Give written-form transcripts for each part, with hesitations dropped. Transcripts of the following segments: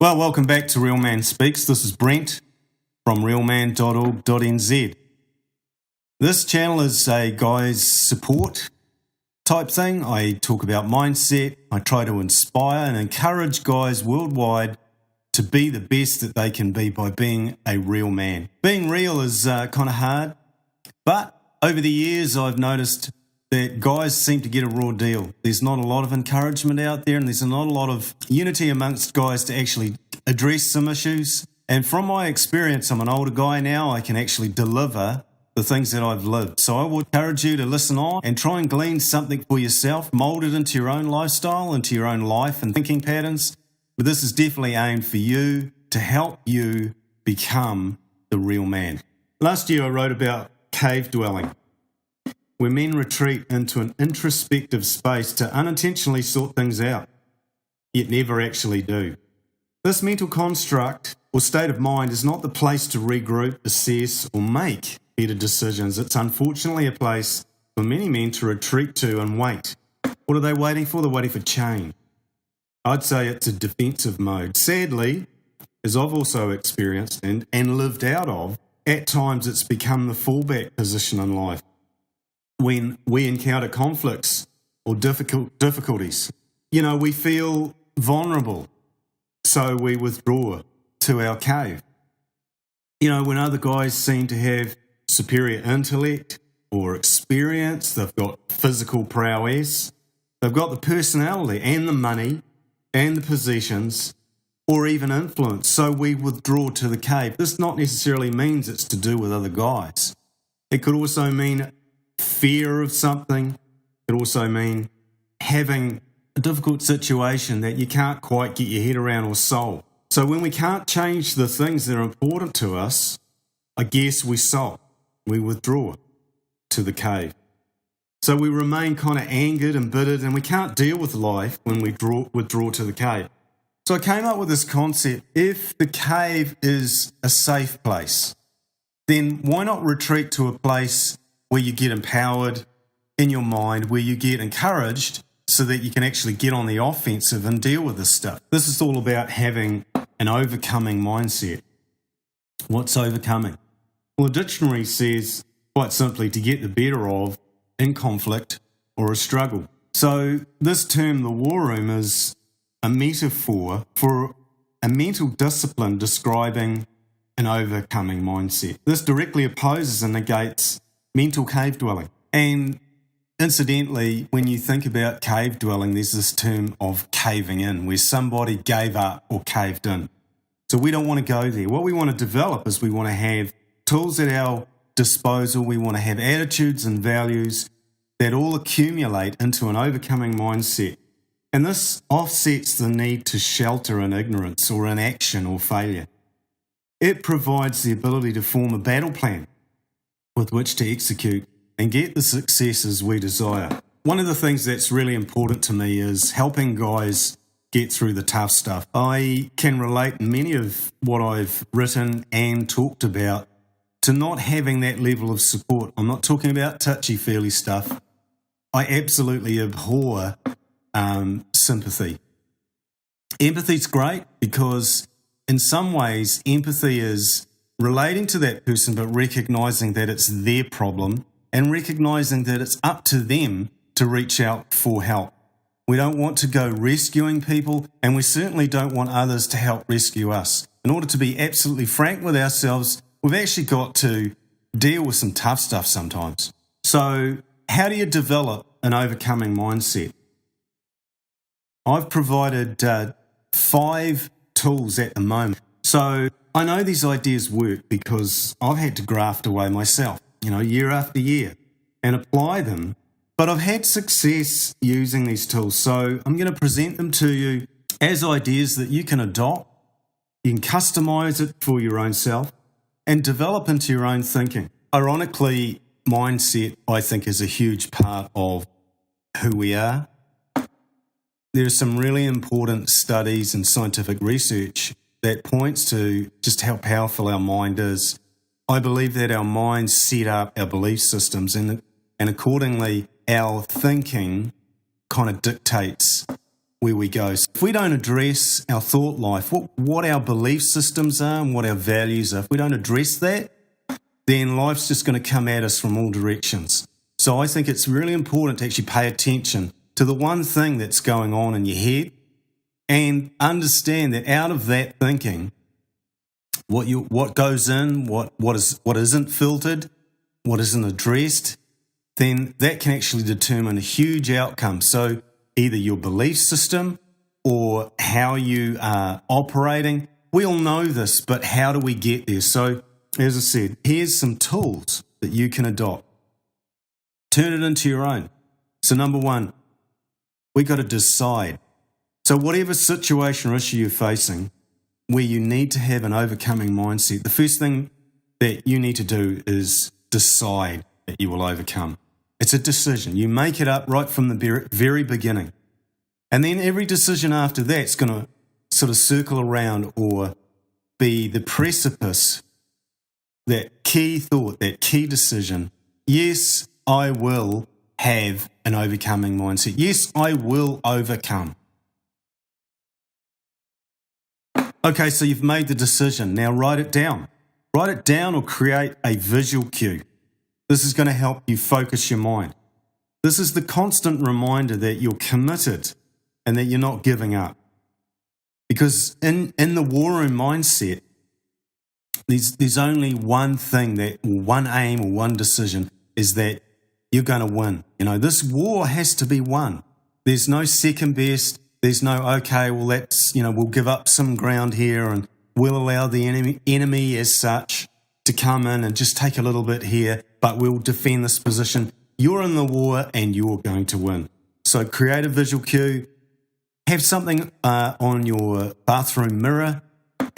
Well, welcome back to Realman Speaks. This is Brent from realman.org.nz. This channel is a guys support type thing. I talk about mindset. I try to inspire and encourage guys worldwide to be the best that they can be by being a real man. Being real is kind of hard, but over the years I've noticed that guys seem to get a raw deal. There's not a lot of encouragement out there, and there's not a lot of unity amongst guys to actually address some issues. And from my experience, I'm an older guy now, I can actually deliver the things that I've lived. So I would encourage you to listen on and try and glean something for yourself, mold it into your own lifestyle, into your own life and thinking patterns. But this is definitely aimed for you to help you become the real man. Last year I wrote about cave dwelling, where men retreat into an introspective space to unintentionally sort things out, yet never actually do. This mental construct or state of mind is not the place to regroup, assess, or make better decisions. It's unfortunately a place for many men to retreat to and wait. What are they waiting for? They're waiting for change. I'd say it's a defensive mode. Sadly, as I've also experienced and lived out of, at times it's become the fallback position in life. When we encounter conflicts or difficulties, we feel vulnerable, so we withdraw to our cave. When other guys seem to have superior intellect or experience, they've got physical prowess, they've got the personality and the money and the possessions or even influence, so we withdraw to the cave. This not necessarily means it's to do with other guys. It could also mean fear of something. It could also mean having a difficult situation that you can't quite get your head around or solve. So when we can't change the things that are important to us, I guess we sulk. We withdraw to the cave. So we remain kind of angered and bittered, and we can't deal with life when we withdraw to the cave. So I came up with this concept: if the cave is a safe place, then why not retreat to a place where you get empowered in your mind, where you get encouraged so that you can actually get on the offensive and deal with this stuff. This is all about having an overcoming mindset. What's overcoming? Well, the dictionary says, quite simply, to get the better of in conflict or a struggle. So this term, the war room, is a metaphor for a mental discipline describing an overcoming mindset. This directly opposes and negates mental cave dwelling. And incidentally, when you think about cave dwelling, there's this term of caving in, where somebody gave up or caved in. So we don't want to go there. What we want to develop is we want to have tools at our disposal. We want to have attitudes and values that all accumulate into an overcoming mindset. And this offsets the need to shelter in ignorance or inaction or failure. It provides the ability to form a battle plan with which to execute and get the successes we desire. One of the things that's really important to me is helping guys get through the tough stuff. I can relate in many of what I've written and talked about to not having that level of support. I'm not talking about touchy-feely stuff. I absolutely abhor sympathy. Empathy's great because in some ways empathy is relating to that person but recognizing that it's their problem and recognizing that it's up to them to reach out for help. We don't want to go rescuing people, and we certainly don't want others to help rescue us. In order to be absolutely frank with ourselves, we've actually got to deal with some tough stuff sometimes. So how do you develop an overcoming mindset? I've provided 5 tools at the moment. So I know these ideas work because I've had to graft away myself, year after year, and apply them. But I've had success using these tools. So I'm going to present them to you as ideas that you can adopt. You can customize it for your own self and develop into your own thinking. Ironically, mindset, I think, is a huge part of who we are. There are some really important studies and scientific research that points to just how powerful our mind is. I believe that our minds set up our belief systems, and accordingly, our thinking kind of dictates where we go. So if we don't address our thought life, what our belief systems are and what our values are, if we don't address that, then life's just going to come at us from all directions. So I think it's really important to actually pay attention to the one thing that's going on in your head and understand that out of that thinking, what goes in, what isn't filtered, what isn't addressed, then that can actually determine a huge outcome. So either your belief system or how you are operating. We all know this, but how do we get there? So as I said, here's some tools that you can adopt. Turn it into your own. So number one, we got to decide. So whatever situation or issue you're facing, where you need to have an overcoming mindset, the first thing that you need to do is decide that you will overcome. It's a decision. You make it up right from the very beginning. And then every decision after that's going to sort of circle around or be the precipice, that key thought, that key decision. Yes, I will have an overcoming mindset. Yes, I will overcome. Okay, so you've made the decision. Now write it down. Write it down or create a visual cue. This is going to help you focus your mind. This is the constant reminder that you're committed and that you're not giving up. Because in the war room mindset, there's only one thing, one aim or one decision, is that you're going to win. This war has to be won. There's no second best. There's no, okay, well, we'll give up some ground here and we'll allow the enemy as such to come in and just take a little bit here, but we'll defend this position. You're in the war and you're going to win. So create a visual cue. Have something on your bathroom mirror.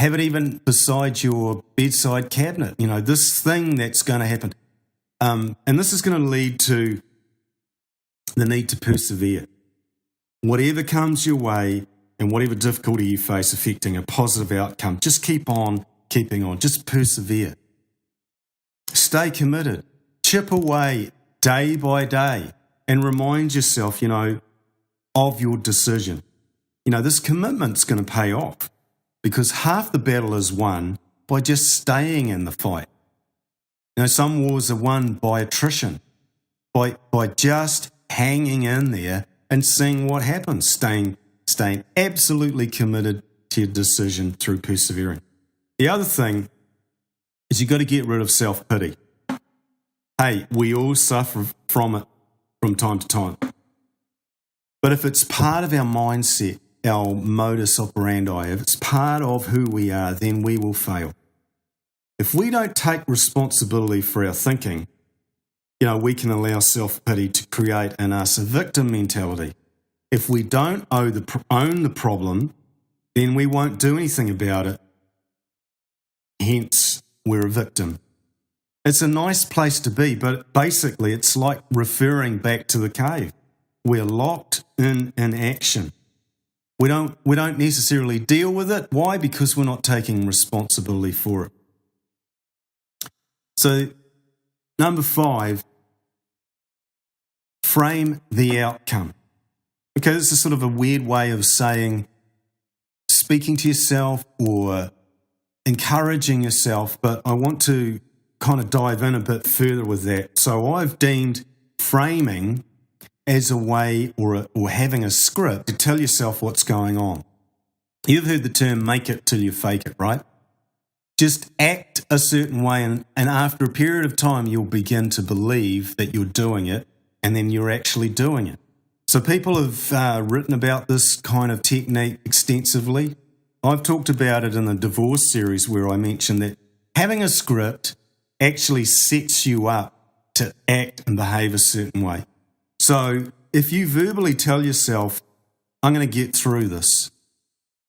Have it even beside your bedside cabinet. This thing that's going to happen. And this is going to lead to the need to persevere. Whatever comes your way and whatever difficulty you face affecting a positive outcome, just keep on keeping on. Just persevere. Stay committed. Chip away day by day and remind yourself, of your decision. This commitment's going to pay off because half the battle is won by just staying in the fight. Some wars are won by attrition, by just hanging in there and seeing what happens, staying absolutely committed to your decision through persevering. The other thing is you've got to get rid of self-pity. Hey, we all suffer from it from time to time. But if it's part of our mindset, our modus operandi, if it's part of who we are, then we will fail. If we don't take responsibility for our thinking, we can allow self-pity to create in us a victim mentality. If we don't own the problem, then we won't do anything about it. Hence, we're a victim. It's a nice place to be, but basically it's like referring back to the cave. We're locked in action. We don't necessarily deal with it. Why? Because we're not taking responsibility for it. So, number 5, frame the outcome. Okay, this is sort of a weird way of saying speaking to yourself or encouraging yourself, but I want to kind of dive in a bit further with that. So I've deemed framing as a way or having a script to tell yourself what's going on. You've heard the term make it till you fake it, right? Just act a certain way and after a period of time you'll begin to believe that you're doing it and then you're actually doing it. So people have written about this kind of technique extensively. I've talked about it in the divorce series where I mentioned that having a script actually sets you up to act and behave a certain way. So if you verbally tell yourself, I'm going to get through this,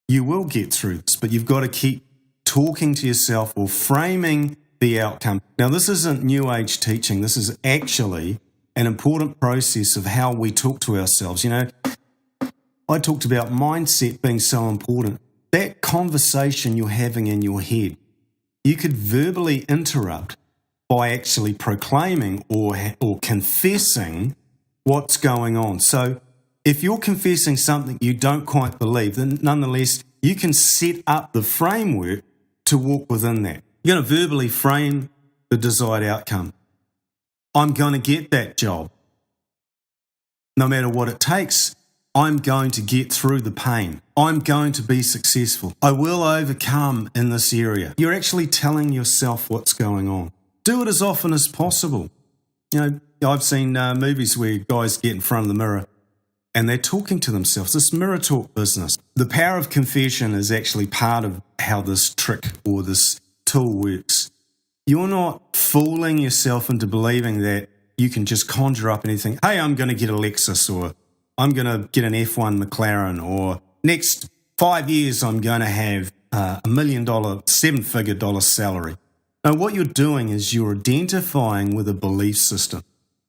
you will get through this, but you've got to keep talking to yourself or framing the outcome. Now, this isn't New Age teaching. This is actually an important process of how we talk to ourselves. I talked about mindset being so important. That conversation you're having in your head, you could verbally interrupt by actually proclaiming or confessing what's going on. So if you're confessing something you don't quite believe, then nonetheless, you can set up the framework to walk within that. You're going to verbally frame the desired outcome. I'm going to get that job. No matter what it takes, I'm going to get through the pain. I'm going to be successful. I will overcome in this area. You're actually telling yourself what's going on. Do it as often as possible. I've seen movies where guys get in front of the mirror and they're talking to themselves. This mirror talk business. The power of confession is actually part of how this trick or this tool works. You're not fooling yourself into believing that you can just conjure up anything. Hey, I'm going to get a Lexus, or I'm going to get an F1 McLaren, or next 5 years I'm going to have $1 million, seven-figure dollar salary. Now, what you're doing is you're identifying with a belief system.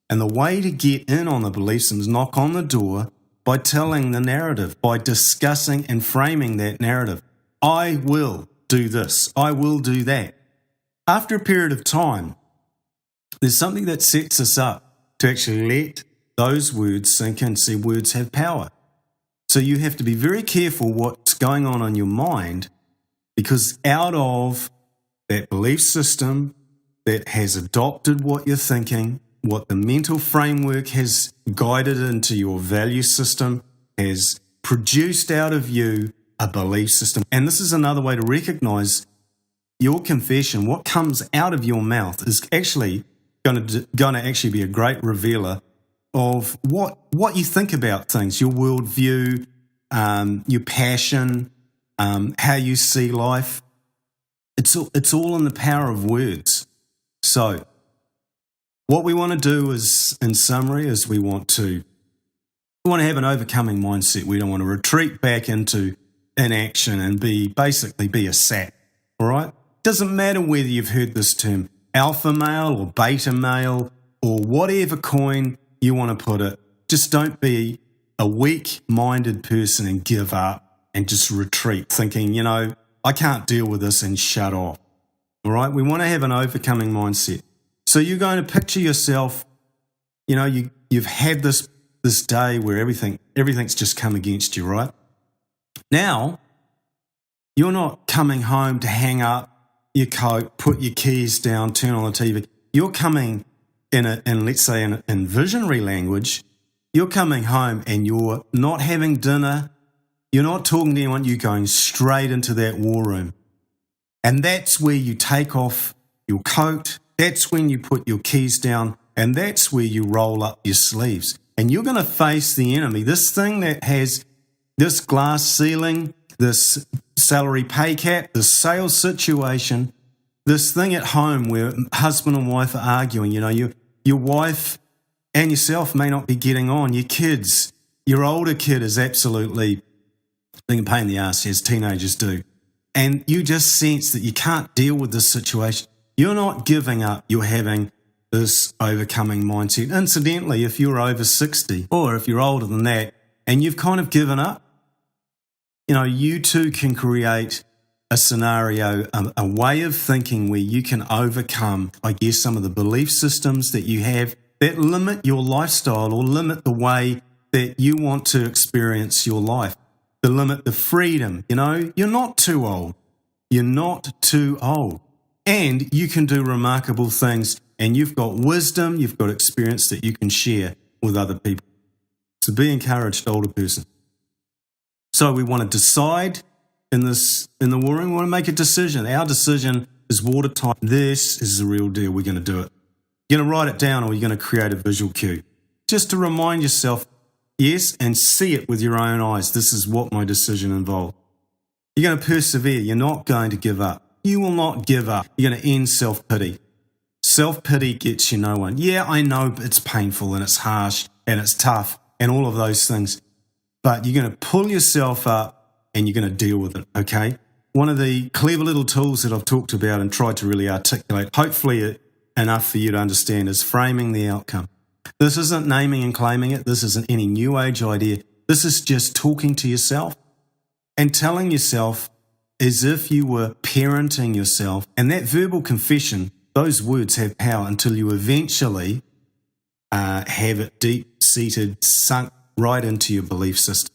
And the way to get in on the belief system is knock on the door by telling the narrative, by discussing and framing that narrative. I will do this. I will do that. After a period of time, there's something that sets us up to actually let those words sink in. See, words have power. So you have to be very careful what's going on in your mind, because out of that belief system that has adopted what you're thinking, what the mental framework has guided into your value system, has produced out of you a belief system. And this is another way to recognize your confession. What comes out of your mouth is actually going to actually be a great revealer of what you think about things, your worldview, your passion, how you see life. It's all in the power of words. So what we want to do is, in summary, is we want to have an overcoming mindset. We don't want to retreat back into inaction and basically be a sap. All right? Doesn't matter whether you've heard this term alpha male or beta male or whatever coin you want to put it. Just don't be a weak-minded person and give up and just retreat thinking, I can't deal with this, and shut off. All right? We want to have an overcoming mindset. So you're going to picture yourself, you've had this day where everything's just come against you, right? Now, you're not coming home to hang up your coat, put your keys down, turn on the TV. You're coming let's say in visionary language, you're coming home and you're not having dinner, you're not talking to anyone, you're going straight into that war room. And that's where you take off your coat, that's when you put your keys down, and that's where you roll up your sleeves. And you're going to face the enemy, this thing that has this glass ceiling, this salary pay cap, this sales situation, this thing at home where husband and wife are arguing. Your wife and yourself may not be getting on. Your kids, your older kid is absolutely being a pain in the ass, as teenagers do. And you just sense that you can't deal with this situation. You're not giving up. You're having this overcoming mindset. Incidentally, if you're over 60 or if you're older than that and you've kind of given up, you too can create a scenario, a way of thinking where you can overcome, some of the belief systems that you have that limit your lifestyle or limit the way that you want to experience your life, to limit the freedom. You're not too old. You're not too old. And you can do remarkable things, and you've got wisdom, you've got experience that you can share with other people. So be encouraged, older person. So we want to decide in the war room, we want to make a decision. Our decision is watertight. This is the real deal. We're going to do it. You're going to write it down, or you're going to create a visual cue. Just to remind yourself, yes, and see it with your own eyes. This is what my decision involved. You're going to persevere. You're not going to give up. You will not give up. You're going to end self-pity. Self-pity gets you no one. Yeah, I know it's painful and it's harsh and it's tough and all of those things. But you're going to pull yourself up and you're going to deal with it, okay? One of the clever little tools that I've talked about and tried to really articulate, hopefully enough for you to understand, is framing the outcome. This isn't naming and claiming it. This isn't any new age idea. This is just talking to yourself and telling yourself as if you were parenting yourself. And that verbal confession, those words have power until you eventually have it deep-seated, sunk right into your belief system.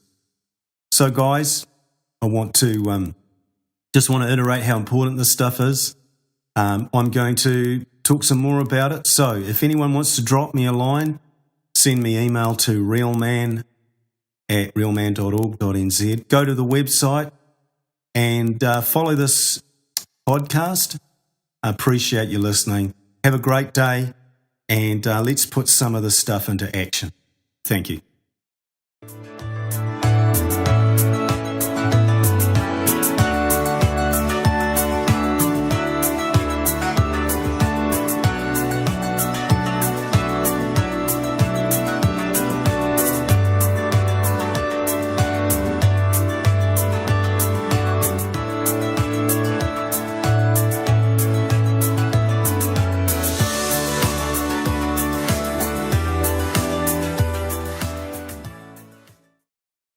So guys, I want to just want to iterate how important this stuff is. I'm going to talk some more about it. So if anyone wants to drop me a line, send me email to realman@realman.org.nz. Go to the website and follow this podcast. I appreciate you listening. Have a great day, and let's put some of this stuff into action. Thank you.